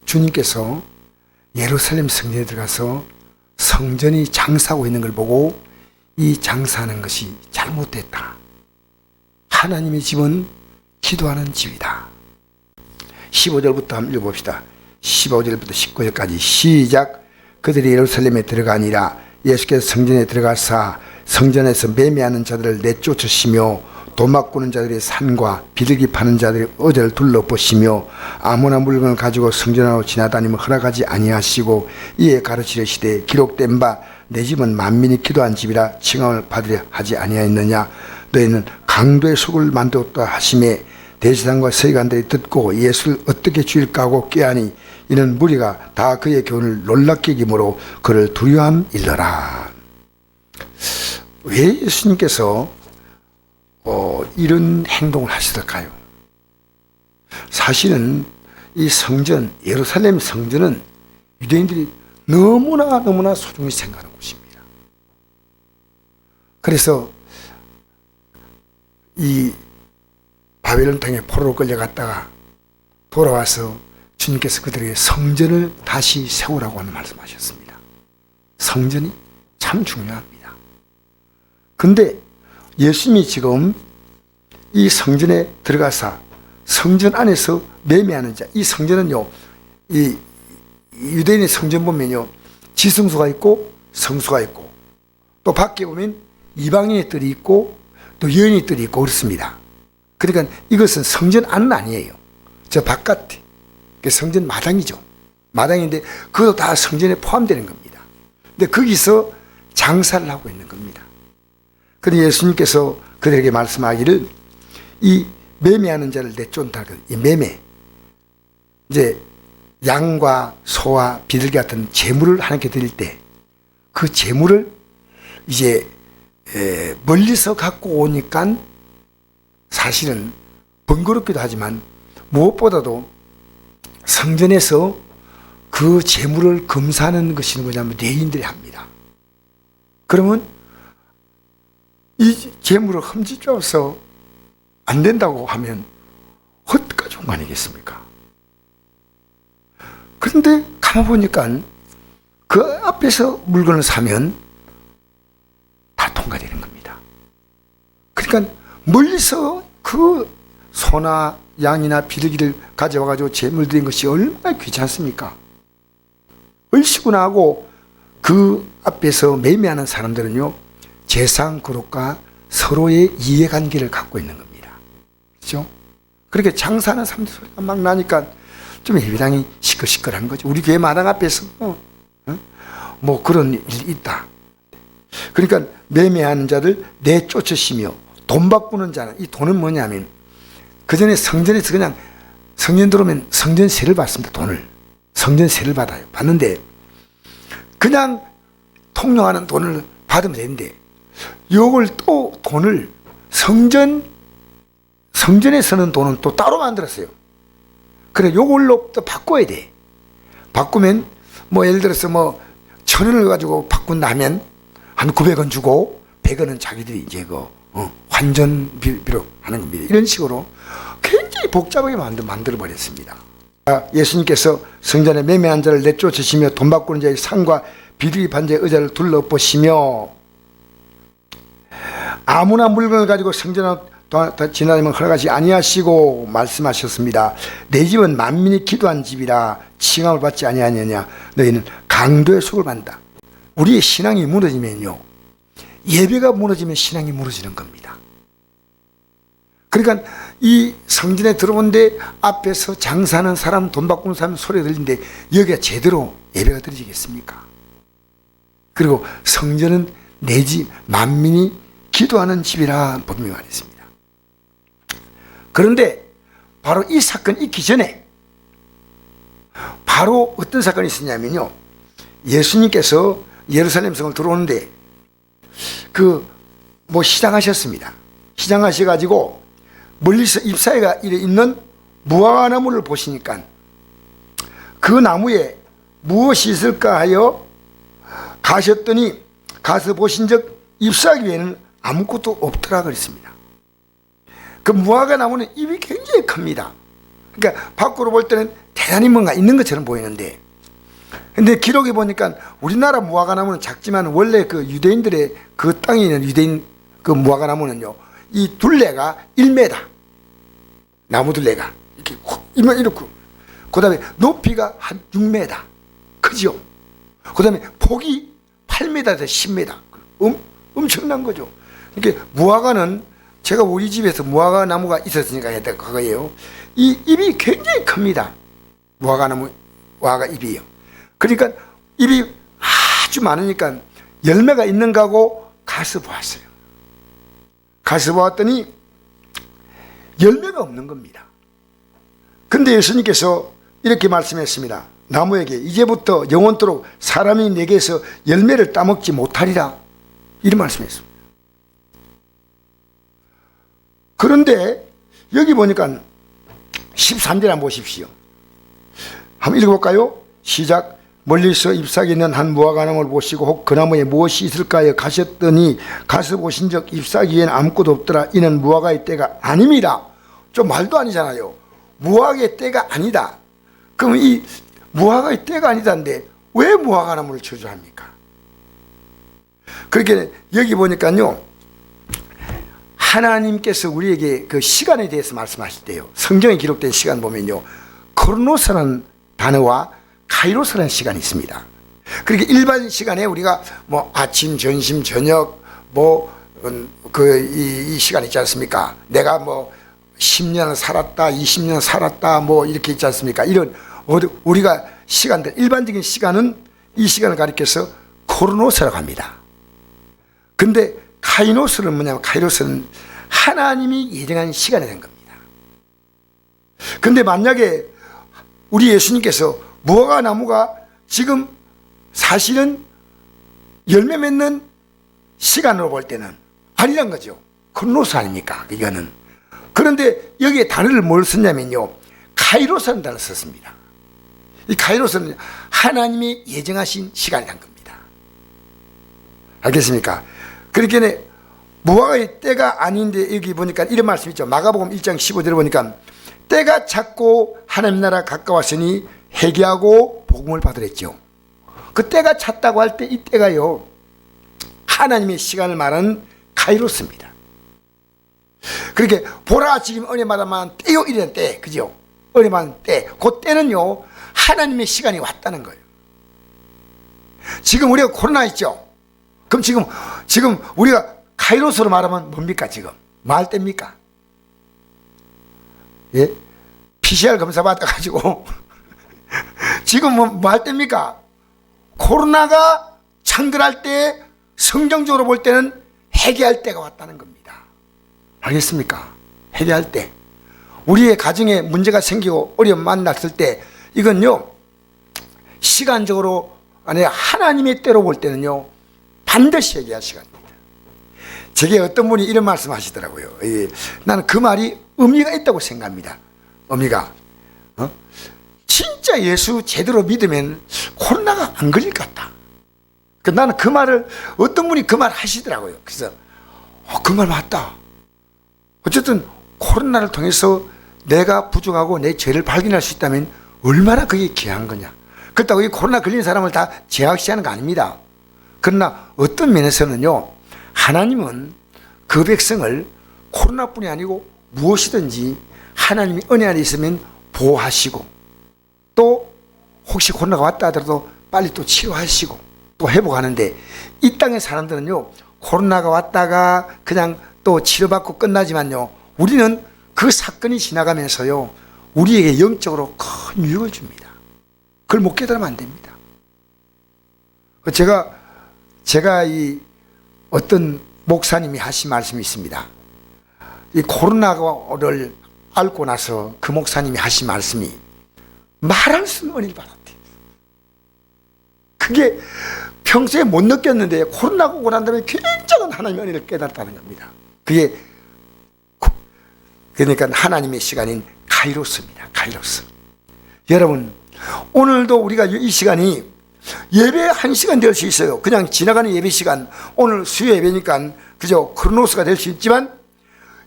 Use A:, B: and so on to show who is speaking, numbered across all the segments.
A: 주님께서 예루살렘 성전에 들어가서 성전이 장사하고 있는 걸 보고 이 장사하는 것이 잘못됐다. 하나님의 집은 기도하는 집이다. 15절부터 한번 읽어봅시다. 15절부터 19절까지 시작. 그들이 예루살렘에 들어가니라. 예수께서 성전에 들어가사 성전에서 매매하는 자들을 내쫓으시며 도막 꾸는 자들의 산과 비둘기 파는 자들의 의자를 둘러보시며 아무나 물건을 가지고 성전으로 지나다니면 허락하지 아니하시고 이에 가르치시되 기록된 바 내 집은 만민이 기도한 집이라 칭함을 받으려 하지 아니하였느냐. 너희는 강도의 속을 만들었다 하시매 대제사장과 서기관들이 듣고 예수를 어떻게 죽일까 하고 꾀하니 이는 무리가 다 그의 교훈을 놀랍게 여김으로 그를 두려워함 일러라. 왜 예수님께서 이런 행동을 하셨을까요? 사실은 이 성전, 예루살렘 성전은 유대인들이 너무나 소중히 생각하는 곳입니다. 그래서 이 바벨론 땅에 포로로 끌려갔다가 돌아와서 주님께서 그들에게 성전을 다시 세우라고 하는 말씀하셨습니다. 성전이 참 중요합니다. 근데 예수님이 지금 이 성전에 들어가서 성전 안에서 매매하는 자, 이 성전은요, 이 유대인의 성전 보면요, 지성소가 있고 성소가 있고 또 밖에 보면 이방인의 뜰이 있고 또 여인의 뜰이 있고 그렇습니다. 그러니까 이것은 성전 안은 아니에요. 저 바깥에 성전 마당이죠. 마당인데 그것도 다 성전에 포함되는 겁니다. 근데 거기서 장사를 하고 있는 겁니다. 그런데 예수님께서 그들에게 말씀하기를 이 매매하는 자를 내쫓는다. 이 매매, 이제 양과 소와 비둘기 같은 재물을 하나님께 드릴 때 그 재물을 이제 멀리서 갖고 오니까 사실은 번거롭기도 하지만 무엇보다도 성전에서 그 재물을 검사하는 것이 뭐냐면 레인들이 합니다. 그러면 이 재물을 흠집어서 안 된다고 하면 헛가 좋은 거 아니겠습니까? 그런데 가만 보니까 그 앞에서 물건을 사면 다 통과되는 겁니다. 그러니까 멀리서 그 소나 양이나 비둘기를 가져와가지고 재물 드린 것이 얼마나 귀찮습니까? 얼씨구나 하고 그 앞에서 매매하는 사람들은요, 재상 그룹과 서로의 이해관계를 갖고 있는 겁니다. 그렇죠? 그렇게 장사하는 사람들 소리가 막 나니까 좀 예배당이 시끌시끌한 거죠. 우리 교회 마당 앞에서 뭐 그런 일이 있다. 그러니까 매매하는 자를 내쫓으시며 돈 바꾸는 자는, 이 돈은 뭐냐면 그 전에 성전에서 그냥 성전 들어오면 성전세를 받습니다. 돈을 성전세를 받아요. 받는데 그냥 통용하는 돈을 받으면 되는데 요걸 또 돈을 성전에 쓰는 돈은 또 따로 만들었어요. 그래 요걸로 또 바꿔야 돼. 바꾸면 뭐 예를 들어서 뭐 1,000원을 가지고 바꾼다 하면 한 900원 주고 100원은 자기들이 이제 그 환전비로 하는 겁니다. 이런 식으로 굉장히 복잡하게 만들어 버렸습니다. 예수님께서 성전에 매매한 자를 내쫓으시며 돈 바꾸는 자의 상과 비둘기 반자의 의자를 둘러보시며 아무나 물건을 가지고 성전으로 지나다니면 허락하지 아니하시고 말씀하셨습니다. 내 집은 만민이 기도한 집이라 칭함을 받지 아니하느냐. 너희는 강도의 속을 받는다. 우리의 신앙이 무너지면요, 예배가 무너지면 신앙이 무너지는 겁니다. 그러니까 이 성전에 들어오는데 앞에서 장사하는 사람, 돈 바꾸는 사람 소리 들리는데 여기가 제대로 예배가 드려지겠습니까? 그리고 성전은 내 집, 만민이 기도하는 집이라 분명히 말했습니다. 그런데 바로 이 사건이 있기 전에 바로 어떤 사건이 있었냐면요, 예수님께서 예루살렘 성을 들어오는데 뭐 시장하셨습니다. 시장하셔가지고 멀리서 잎사이가 있는 무화과나무를 보시니까 그 나무에 무엇이 있을까 하여 가셨더니 가서 보신즉 잎사귀 외에는 아무것도 없더라 그랬습니다. 그 무화과 나무는 잎이 굉장히 큽니다. 그러니까 밖으로 볼 때는 대단히 뭔가 있는 것처럼 보이는데, 근데 기록에 보니까 우리나라 무화과나무는 작지만 원래 그 유대인들의 그 땅에 있는 유대인 그 무화과나무는요, 이 둘레가 1m, 나무 둘레가 이렇게 이렇고, 그 다음에 높이가 한 6m, 크죠? 그 다음에 폭이 8m에서 10m, 엄청난 거죠. 이렇게 무화과는 제가 우리 집에서 무화과 나무가 있었으니까 했던 그거예요. 이 잎이 굉장히 큽니다. 무화과나무, 무화과 잎이요. 그러니까 잎이 아주 많으니까 열매가 있는가 하고 가서 보았어요. 가서 보았더니 열매가 없는 겁니다. 근데 예수님께서 이렇게 말씀했습니다. 나무에게 이제부터 영원토록 사람이 내게서 열매를 따먹지 못하리라, 이런 말씀했습니다. 그런데 여기 보니까 13절 한번 보십시오. 한번 읽어볼까요? 시작. 멀리서 잎사귀 있는 한 무화과나무를 보시고 혹 그 나무에 무엇이 있을까 하여 가셨더니 가서 보신즉 잎사귀에는 아무것도 없더라. 이는 무화과의 때가 아닙니다. 좀 말도 아니잖아요. 무화과의 때가 아니다. 그럼 이 무화과의 때가 아니다는데 왜 무화과나무를 저주합니까? 그렇게 여기 보니까요, 하나님께서 우리에게 그 시간에 대해서 말씀하실 때요, 성경에 기록된 시간 보면요, 크로노스라는 단어와 카이로스라는 시간이 있습니다. 그렇게 일반 시간에 우리가 뭐 아침, 점심, 저녁 이 시간 있지 않습니까? 내가 뭐 10년 살았다, 20년 살았다, 뭐 이렇게 있지 않습니까? 이런 우리가 시간들, 일반적인 시간은 이 시간을 가리켜서 크로노스라고 합니다. 근데 카이노스는 뭐냐면, 카이로스는 하나님이 예정한 시간이 된 겁니다. 근데 만약에 우리 예수님께서 무화과 나무가 지금 사실은 열매 맺는 시간으로 볼 때는 아니란 거죠. 크로노스 아닙니까? 이거는. 그런데 여기에 단어를 뭘 썼냐면요, 카이로스라는 단어를 썼습니다. 이 카이로스는 하나님이 예정하신 시간이란 겁니다. 알겠습니까? 그렇게 무화과의 때가 아닌데, 여기 보니까 이런 말씀 있죠. 마가복음 1장 15절에 보니까 때가 찼고 하나님 나라 가까웠으니 회개하고 복음을 받으랬죠. 그 때가 찼다고 할 때 이 때가요, 하나님의 시간을 말하는 카이로스입니다. 그렇게 보라 지금 은혜 받아만 때요, 이런 때, 그죠? 은혜 받는 때, 그 때는요 하나님의 시간이 왔다는 거예요. 지금 우리가 코로나 있죠? 그럼 지금 우리가 카이로스로 말하면 뭡니까? 지금 뭐 할 때입니까? 예? PCR 검사 받아가지고 지금 뭐 할 때입니까? 코로나가 창궐할 때, 성경적으로 볼 때는 회개할 때가 왔다는 겁니다. 알겠습니까? 회개할 때, 우리의 가정에 문제가 생기고 어려움 만났을 때, 이건요 시간적으로 아니라 하나님의 때로 볼 때는요 반드시 회개할 시간입니다. 제게 어떤 분이 이런 말씀 하시더라고요. 나는 그 말이 의미가 있다고 생각합니다. 의미가 진짜 예수 제대로 믿으면 코로나가 안 걸릴 것 같다. 나는 그 말을, 어떤 분이 그 말 하시더라고요. 그래서 그 말 맞다. 어쨌든 코로나를 통해서 내가 부족하고 내 죄를 발견할 수 있다면 얼마나 그게 귀한 거냐. 그렇다고 이 코로나 걸린 사람을 다 제약시하는 거 아닙니다. 그러나 어떤 면에서는요, 하나님은 그 백성을 코로나뿐이 아니고 무엇이든지 하나님이 은혜 안에 있으면 보호하시고, 또 혹시 코로나가 왔다 하더라도 빨리 또 치료하시고 또 회복하는데, 이 땅의 사람들은요 코로나가 왔다가 그냥 또 치료받고 끝나지만요, 우리는 그 사건이 지나가면서요 우리에게 영적으로 큰 유익을 줍니다. 그걸 못 깨달으면 안 됩니다. 제가 이 어떤 목사님이 하신 말씀이 있습니다. 이 코로나를 앓고 나서 그 목사님이 하신 말씀이 말할 수 없는 은혜를 받았대요. 그게 평소에 못 느꼈는데 코로나가 오고 난 다음에 굉장한 하나님의 은혜를 깨달았다는 겁니다. 그러니까 하나님의 시간인 카이로스입니다. 카이로스. 여러분, 오늘도 우리가 이 시간이 예배 1시간 될 수 있어요. 그냥 지나가는 예배 시간, 오늘 수요 예배니까 그저 크로노스가 될 수 있지만,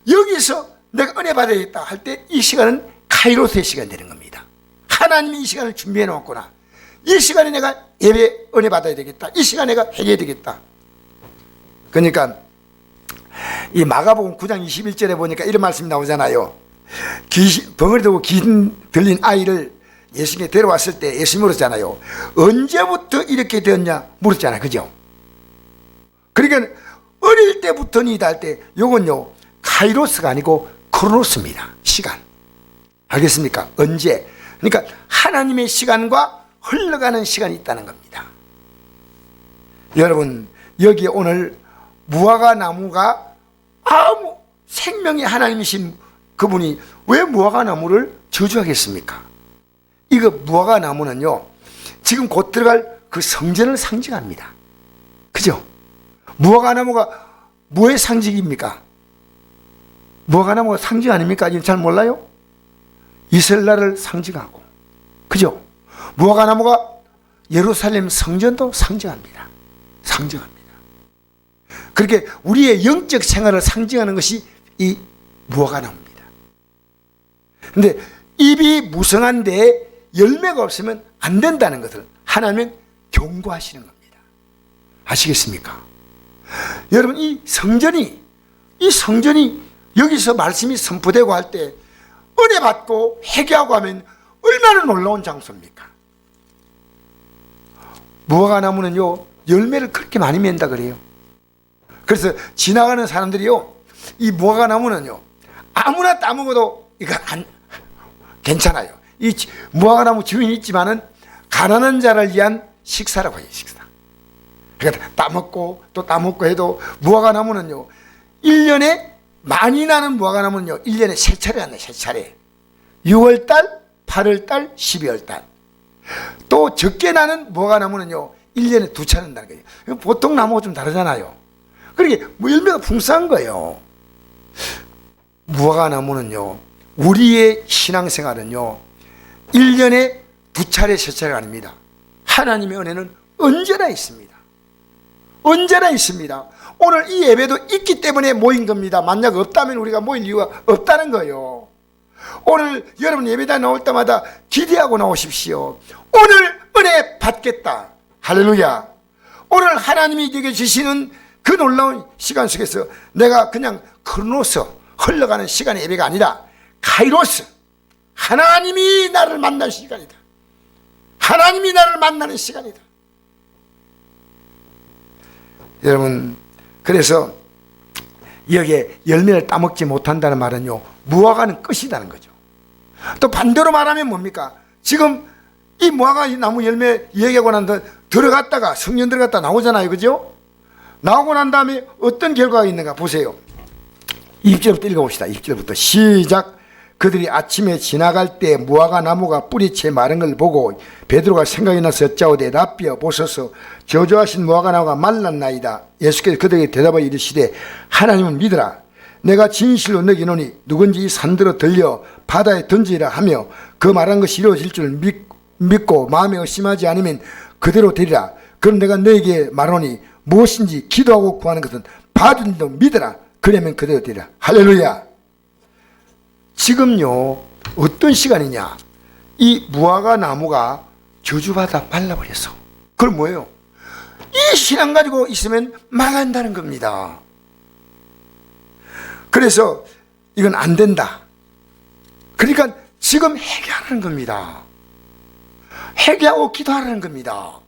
A: 여기서 내가 은혜 받아야겠다 할 때 이 시간은 카이로스의 시간이 되는 겁니다. 하나님이 이 시간을 준비해 놓았구나. 이 시간에 내가 예배 은혜 받아야 되겠다. 이 시간에 내가 회개해야 되겠다. 그러니까 이 마가복음 9장 21절에 보니까 이런 말씀이 나오잖아요. 벙어리 들고 귀신 들린 아이를 예수님께 데려왔을 때 예수님이 물었잖아요. 언제부터 이렇게 되었냐 물었잖아요. 그죠? 그러니까 어릴 때부터니다 할 때 요건요 카이로스가 아니고 크로노스입니다. 시간. 알겠습니까? 언제? 그러니까 하나님의 시간과 흘러가는 시간이 있다는 겁니다. 여러분, 여기에 오늘 무화과 나무가 아무 생명의 하나님이신 그분이 왜 무화과 나무를 저주하겠습니까? 이거 무화과 나무는요 지금 곧 들어갈 그 성전을 상징합니다. 그죠? 무화과 나무가 뭐의 상징입니까? 무화과 나무가 상징 아닙니까? 잘 몰라요? 이스라엘을 상징하고, 그죠? 무화과 나무가 예루살렘 성전도 상징합니다. 상징합니다. 그렇게 우리의 영적 생활을 상징하는 것이 이 무화과 나무입니다. 근데 잎이 무성한데 열매가 없으면 안 된다는 것을 하나님은 경고하시는 겁니다. 아시겠습니까? 여러분, 이 성전이 여기서 말씀이 선포되고 할 때 은혜 받고 회개하고 하면 얼마나 놀라운 장소입니까? 무화과 나무는요 열매를 그렇게 많이 맺는다 그래요. 그래서 지나가는 사람들이요 이 무화과 나무는요 아무나 따먹어도 이거 안 괜찮아요. 이 무화과 나무 주인이 있지만은 가난한 자를 위한 식사라고 해요. 식사. 그러니까 따먹고 또 따먹고 해도 무화과 나무는요 1년에 많이 나는 무화과 나무는요 1년에 3차례 나요. 3차례. 6월달, 8월달, 12월달. 또 적게 나는 무화과 나무는요 1년에 2차례 난다는 거예요. 보통 나무가 좀 다르잖아요. 그러게 뭐 열매가 풍성한 거예요. 무화과 나무는요 우리의 신앙생활은요 1년에 2차례 3차례가 아닙니다. 하나님의 은혜는 언제나 있습니다. 언제나 있습니다. 오늘 이 예배도 있기 때문에 모인 겁니다. 만약 없다면 우리가 모일 이유가 없다는 거예요. 오늘 여러분 예배당 나올 때마다 기대하고 나오십시오. 오늘 은혜 받겠다. 할렐루야. 오늘 하나님이 내게 주시는 그 놀라운 시간 속에서 내가 그냥 크로노스 흘러가는 시간의 예배가 아니라 카이로스, 하나님이 나를 만나는 시간이다. 하나님이 나를 만나는 시간이다. 여러분, 그래서 여기에 열매를 따먹지 못한다는 말은요 무화과는 끝이라는 거죠. 또 반대로 말하면 뭡니까? 지금 이 무화과 나무 열매 얘기하고 난 다음에 들어갔다가 성년 들어갔다 나오잖아요. 그죠? 나오고 난 다음에 어떤 결과가 있는가 보세요. 2절부터 읽어봅시다. 2절부터 시작. 그들이 아침에 지나갈 때 무화과 나무가 뿌리채 마른 걸 보고 베드로가 생각이 나서 여짜오되 랍비여 보소서 저주하신 무화과 나무가 말랐나이다. 예수께서 그들에게 대답하여 이르시되 하나님을 믿으라. 내가 진실로 너에게 이르노니 누군지 이 산들어 들려 바다에 던지라 하며 그 말한 것이 이루어질 줄 믿고 마음에 의심하지 않으면 그대로 되리라. 그럼 내가 너에게 말하노니 무엇인지 기도하고 구하는 것은 받은 줄 믿으라. 그러면 그대로 되리라. 할렐루야. 지금요 어떤 시간이냐, 이 무화과 나무가 저주받아 말라버렸어. 그럼 뭐예요? 이 신앙 가지고 있으면 망한다는 겁니다. 그래서 이건 안 된다. 그러니까 지금 회개하라는 겁니다. 회개하고 기도하라는 겁니다.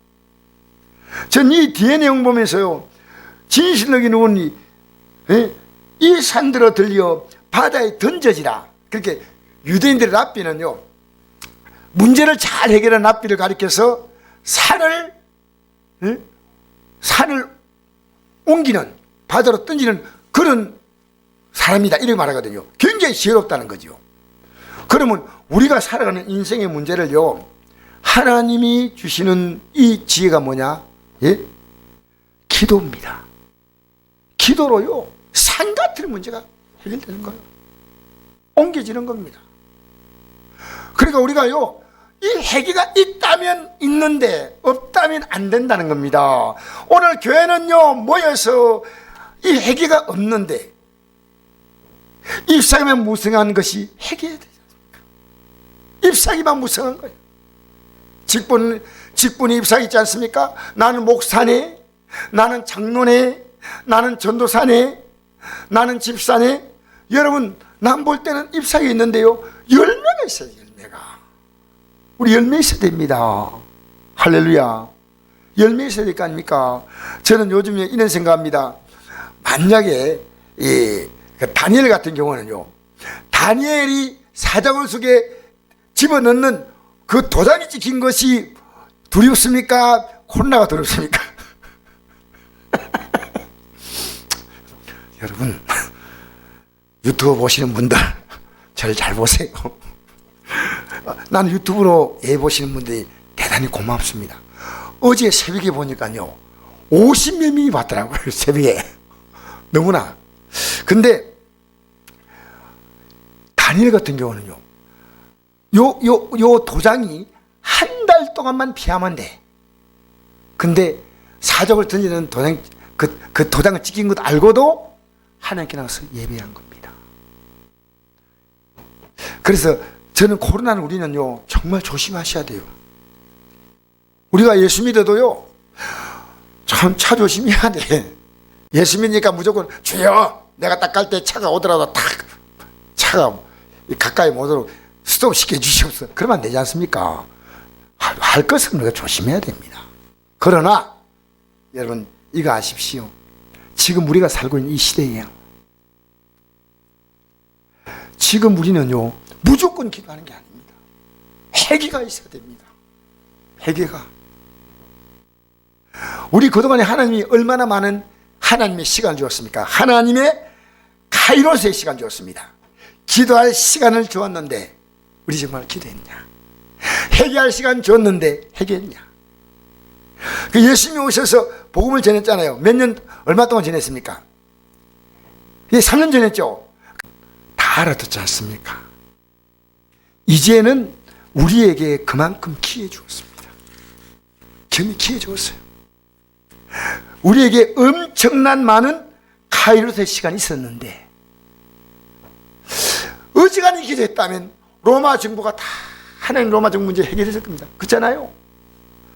A: 전 이 뒤에 내용 보면서요 진실력이 누구니 이 산들어 들려 바다에 던져지라. 그렇게 유대인들의 랍비는요 문제를 잘 해결한 랍비를 가리켜서 산을 옮기는, 바다로 던지는 그런 사람이다 이렇게 말하거든요. 굉장히 지혜롭다는 거죠. 그러면 우리가 살아가는 인생의 문제를요 하나님이 주시는 이 지혜가 뭐냐? 예? 기도입니다. 기도로요 산 같은 문제가 해결되는 거예요. 옮겨지는 겁니다. 그러니까 우리가요 이 회개가 있다면 있는데 없다면 안 된다는 겁니다. 오늘 교회는요 모여서 이 회개가 없는데 입사하면 무성한 것이 회개해야 되지 않습니까? 잎사귀만 무성한 거예요. 직분이 잎사귀 있지 않습니까? 나는 목사네, 나는 장로네, 나는 전도사네, 나는 집사네. 여러분, 남 볼 때는 잎사귀 있는데요, 열매가 있어요. 열매가. 우리 열매 있어야 됩니다. 할렐루야. 열매 있어야 될 거 아닙니까? 저는 요즘에 이런 생각합니다. 만약에 그 다니엘 같은 경우는요, 다니엘이 사자굴 속에 집어넣는 그 도장이 찍힌 것이 두렵습니까? 코로나가 두렵습니까? 여러분, 유튜브 보시는 분들 저를 잘 보세요. 나는 유튜브로 보시는 분들이 대단히 고맙습니다. 어제 새벽에 보니까요, 50몇 명이 봤더라고요. 새벽에. 너무나. 근데 다니엘 같은 경우는요, 요 도장이 한 달 동안만 피하면 돼. 근데 사적을 던지는 도장, 그 도장을 찍힌 것 알고도 하나님께 나가서 예배한 겁니다. 그래서 저는 코로나는 우리는요, 정말 조심하셔야 돼요. 우리가 예수 믿어도요, 참 차 조심해야 돼. 예수 믿으니까 무조건 주여, 내가 딱 갈 때 차가 오더라도 탁 차가 가까이 못 오도록 스톱 시켜 주시옵소서. 그러면 안 되지 않습니까? 할 것은 우리가 조심해야 됩니다. 그러나 여러분, 이거 아십시오. 지금 우리가 살고 있는 이 시대예요. 지금 우리는요, 무조건 기도하는 게 아닙니다. 회개가 있어야 됩니다. 회개가. 우리 그동안에 하나님이 얼마나 많은 하나님의 시간을 주었습니까? 하나님의 카이로스의 시간 주었습니다. 기도할 시간을 주었는데 우리 정말 기도했냐? 회개할 시간 줬는데 회개했냐? 그 예수님이 오셔서 복음을 전했잖아요. 몇 년, 얼마 동안 전했습니까? 3년 전했죠. 다 알아듣지 않습니까? 이제는 우리에게 그만큼 기회 주었습니다. 기회 주었어요. 우리에게 엄청난 많은 카이로스의 시간이 있었는데, 어지간히 기도했다면 로마 정부가 다 하나님 로마 정부 문제 해결했을 겁니다. 그렇잖아요.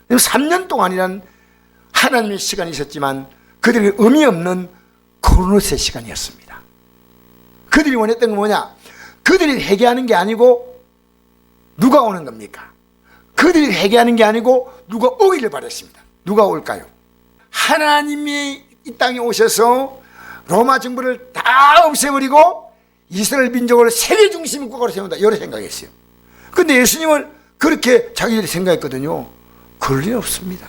A: 3년 동안이란 하나님의 시간이 있었지만 그들이 의미 없는 크로노스의 시간이었습니다. 그들이 원했던 건 뭐냐? 그들이 회개하는 게 아니고 누가 오는 겁니까? 그들이 회개하는 게 아니고 누가 오기를 바랬습니다. 누가 올까요? 하나님이 이 땅에 오셔서 로마 정부를 다 없애버리고 이스라엘 민족을 세계 중심 국가로 세운다, 이런 생각했어요. 근데 예수님은 그렇게 자기들이 생각했거든요. 그럴 리 없습니다.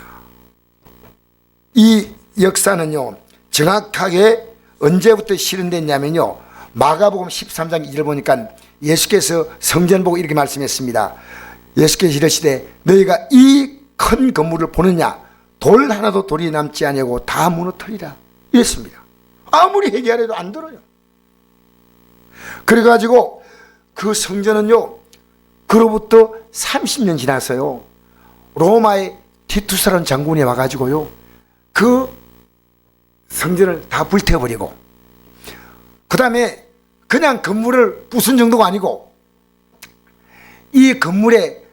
A: 이 역사는요, 정확하게 언제부터 실현됐냐면요, 마가복음 13장 2절 보니까 예수께서 성전 보고 이렇게 말씀했습니다. 예수께서 이르시되 너희가 이 큰 건물을 보느냐? 돌 하나도 돌이 남지 아니하고 다 무너뜨리라 이랬습니다. 아무리 회개하려도 안 들어요. 그래가지고 그 성전은요, 그로부터 30년 지나서요, 로마의 티투스라는 장군이 와가지고요, 그 성전을 다 불태워버리고, 그 다음에 그냥 건물을 부순 정도가 아니고 이 건물에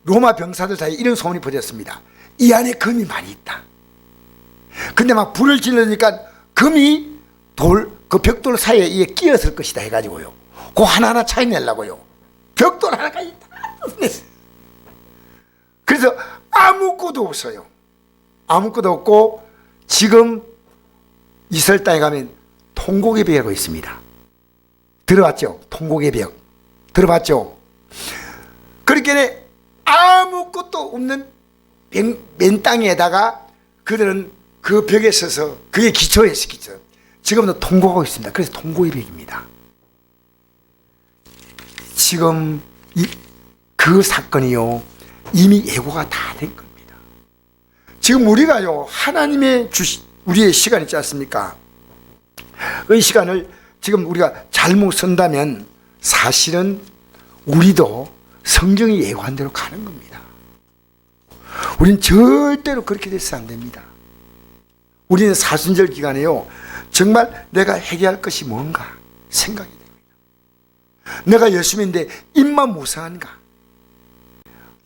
A: 로마 병사들 사이에 이런 소문이 퍼졌습니다. 이 안에 금이 많이 있다. 근데 막 불을 질러니까 금이 그 벽돌 사이에 끼었을 것이다 해가지고요, 그 하나하나 차이내려고요, 벽돌 하나까지 다 냈어요. 그래서 아무것도 없어요. 아무것도 없고 지금 이스라엘 땅에 가면 통곡의 벽이라고 있습니다. 들어봤죠? 통곡의 벽. 들어봤죠? 그렇게 아무것도 없는 맨 땅에다가 그들은 그 벽에 서서 그게 기초예요, 기초. 지금도 통곡하고 있습니다. 그래서 통곡의 벽입니다. 지금 그 사건이요, 이미 예고가 다 된 겁니다. 지금 우리가요, 하나님의 우리의 시간 있지 않습니까? 이 시간을 지금 우리가 잘못 쓴다면 사실은 우리도 성경이 예고한 대로 가는 겁니다. 우리는 절대로 그렇게 돼서 안 됩니다. 우리는 사순절 기간에요, 정말 내가 회개할 것이 뭔가 생각이 됩니다. 내가 예수 믿는데 입만 무상한가?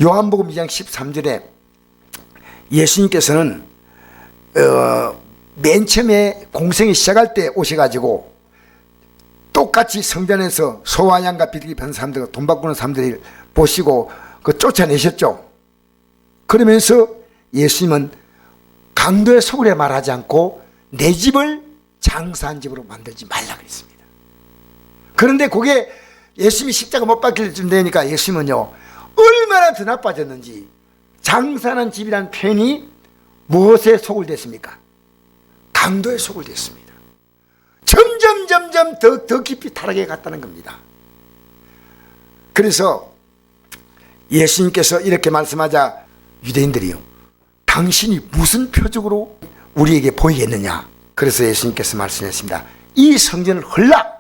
A: 요한복음 2장 13절에 예수님께서는 맨 처음에 공생이 시작할 때 오셔가지고 똑같이 성전에서 소와 양과 비둘기 편 사람들, 돈 바꾸는 사람들을 보시고 쫓아내셨죠. 그러면서 예수님은 강도의 소굴에 말하지 않고 내 집을 장사한 집으로 만들지 말라 그랬습니다. 그런데 그게 예수님이 십자가 못 박힐 쯤 되니까 예수님은요, 얼마나 더 나빠졌는지, 장사하는 집이라는 표현이 무엇에 속을 됐습니까? 강도에 속을 됐습니다. 점점 더 깊이 타락해 갔다는 겁니다. 그래서 예수님께서 이렇게 말씀하자 유대인들이요, 당신이 무슨 표적으로 우리에게 보이겠느냐? 그래서 예수님께서 말씀했습니다. 이 성전을 헐라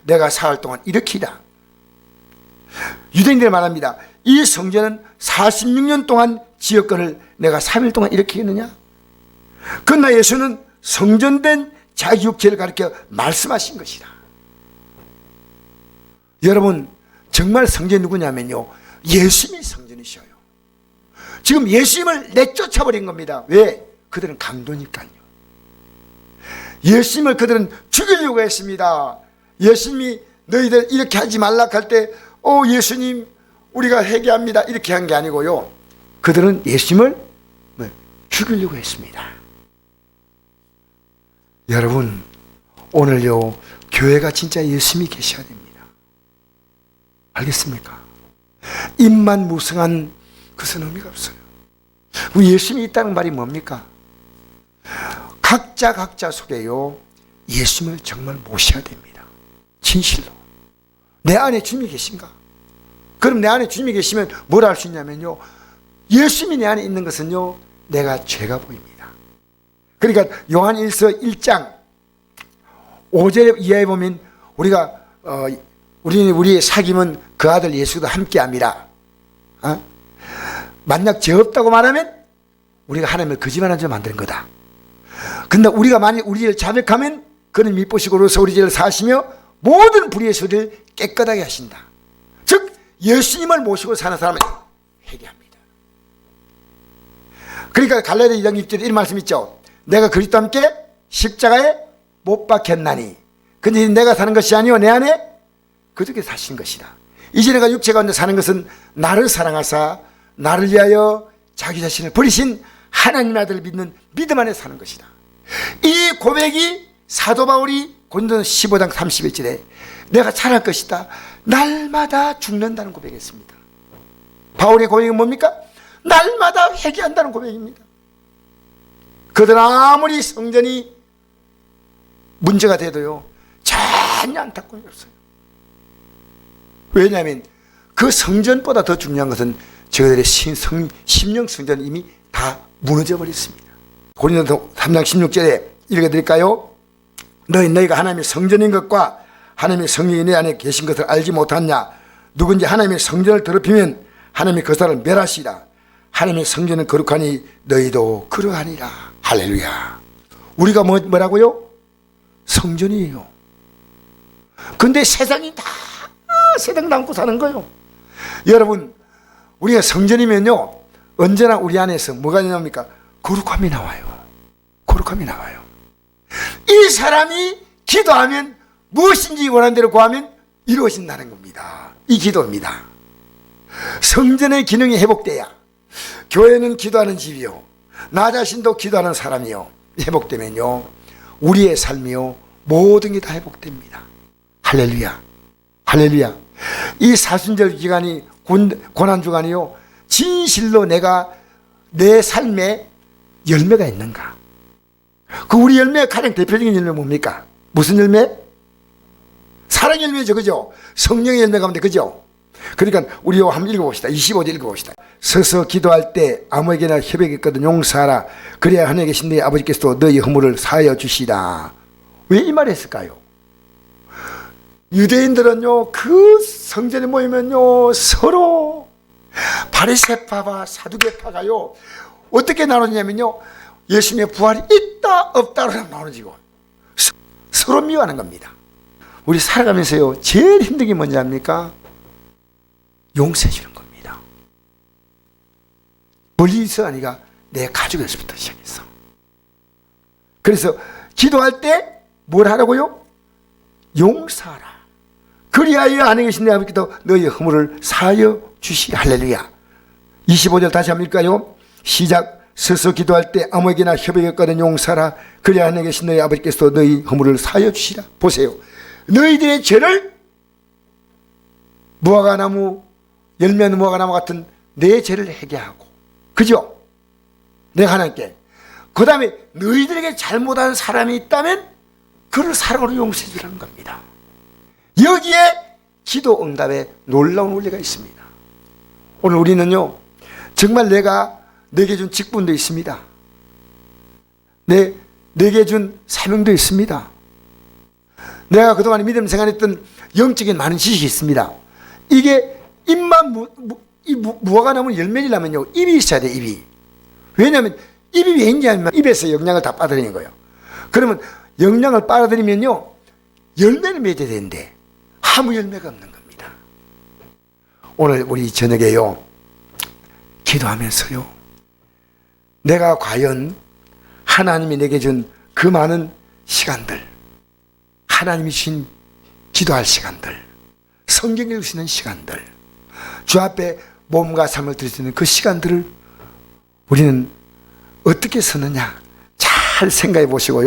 A: 내가 사흘 동안 일으키라. 유대인들 말합니다. 이 성전은 46년 동안 지었거늘 내가 3일 동안 일으키겠느냐? 그러나 예수는 성전된 자기 육체를 가리켜 말씀하신 것이다. 여러분, 정말 성전이 누구냐면요, 예수님이 성전이셔요. 지금 예수님을 내쫓아버린 겁니다. 왜? 그들은 강도니까요. 예수님을 그들은 죽이려고 했습니다. 예수님이 너희들 이렇게 하지 말라 할 때 예수님 우리가 회개합니다 이렇게 한 게 아니고요, 그들은 예수님을 죽이려고 했습니다. 여러분, 오늘요 교회가 진짜 예수님이 계셔야 됩니다. 알겠습니까? 입만 무성한 그것은 의미가 없어요. 우리 예수님이 있다는 말이 뭡니까? 각자 속에요 예수님을 정말 모셔야 됩니다. 진실로. 내 안에 주님이 계신가? 그럼 내 안에 주님이 계시면 뭘 할 수 있냐면요, 예수님이 내 안에 있는 것은요 내가 죄가 보입니다. 그러니까 요한일서 1장 5절 이하에 보면 우리의 사귐은 그 아들 예수도 함께함이라. 만약 죄 없다고 말하면 우리가 하나님을 거짓말하는 줄 만드는 거다. 근데 우리가 만약 우리 죄를 자백하면 그는 미쁘시고로서 우리 죄를 사하시며 모든 불의의 소리를 깨끗하게 하신다. 즉 예수님을 모시고 사는 사람은 회개합니다. 그러니까 갈라디아 2장 6절에 이런 말씀 있죠. 내가 그리스도와 함께 십자가에 못 박혔나니 근데 내가 사는 것이 아니요 내 안에 그렇게 사신 것이다. 이제 내가 육체 가운데 사는 것은 나를 사랑하사 나를 위하여 자기 자신을 버리신 하나님 아들을 믿는 믿음 안에 사는 것이다. 이 고백이 사도 바울이 고린도서 15장 31절에 내가 잘할 것이다, 날마다 죽는다는 고백했습니다. 바울의 고백은 뭡니까? 날마다 회개한다는 고백입니다. 그들 아무리 성전이 문제가 돼도요 전혀 안타까움이 없어요. 왜냐하면 그 성전보다 더 중요한 것은 저희들의 심령 성전은 이미 다 무너져 버렸습니다. 고린도서 3장 16절에 읽어드릴까요? 너희가 하나님의 성전인 것과 하나님의 성령이 내 안에 계신 것을 알지 못하냐? 누군지 하나님의 성전을 더럽히면 하나님이 그 사람을 멸하시라. 하나님의 성전은 거룩하니 너희도 그러하니라. 할렐루야. 우리가 뭐라고요? 성전이에요. 근데 세상이 다 세상 담고 사는 거예요. 여러분, 우리가 성전이면요 언제나 우리 안에서 뭐가 나옵니까? 거룩함이 나와요. 거룩함이 나와요. 이 사람이 기도하면 무엇인지 원하는 대로 구하면 이루어진다는 겁니다. 이 기도입니다. 성전의 기능이 회복돼야 교회는 기도하는 집이요, 나 자신도 기도하는 사람이요 회복되면요 우리의 삶이요 모든 게 다 회복됩니다. 할렐루야. 할렐루야. 이 사순절 기간이 고난주간이요 진실로 내가 내 삶에 열매가 있는가? 그 우리 열매의 가장 대표적인 열매 뭡니까? 무슨 열매? 사랑 열매죠, 그죠? 성령의 열매 가운데, 그죠? 그러니까 우리 한번 읽어봅시다. 25절 읽어봅시다. 서서 기도할 때 아무에게나 협약했거든 용서하라. 그래야 하늘에 계신 너희 아버지께서도 너희 허물을 사하여 주시라. 왜 이 말을 했을까요? 유대인들은요 그 성전에 모이면요 서로 바리새파와 사두개파가요 어떻게 나누냐면요 예수님의 부활이 있다 없다로 나눠지고 서로 미워하는 겁니다. 우리 살아가면서요 제일 힘든 게 뭔지 압니까? 용서해 주는 겁니다. 멀리서 아니가 내 가족에서부터 시작했어. 그래서 기도할 때 뭘 하라고요? 용서하라. 그리하여 하나님 계신 내 아버지께서 너희 허물을 사하여 주시리. 할렐루야. 25절 다시 한번 읽을까요? 시작. 서서 기도할 때 아무에게나 협약했거든 용서하라. 그리하여 하나님 계신 너희 아버지께서 너희 허물을 사하여 주시라. 보세요. 너희들의 죄를 무화과나무, 열매 있는 무화과나무 같은 내 죄를 해결하고, 그죠? 내가 하나님께. 그 다음에 너희들에게 잘못한 사람이 있다면 그를 사랑으로 용서해 주라는 겁니다. 여기에 기도 응답에 놀라운 원리가 있습니다. 오늘 우리는요, 정말 내게 준 직분도 있습니다. 내게 준 사명도 있습니다. 내가 그동안 믿음 생활했던 영적인 많은 지식이 있습니다. 이게 입만 무화과나무 열매이려면요, 입이 있어야 돼. 입이. 왜냐하면 입이 왜 있냐면 입에서 영양을 다 빨아들이는 거예요. 그러면 영양을 빨아들이면요, 열매를 맺어야 되는데 아무 열매가 없는 겁니다. 오늘 우리 저녁에요, 기도하면서요, 내가 과연 하나님이 내게 준 그 많은 시간들, 하나님이 주신 기도할 시간들, 성경 읽을 수 있는 시간들, 주 앞에 몸과 삶을 드릴 수 있는 그 시간들을 우리는 어떻게 쓰느냐 잘 생각해 보시고요.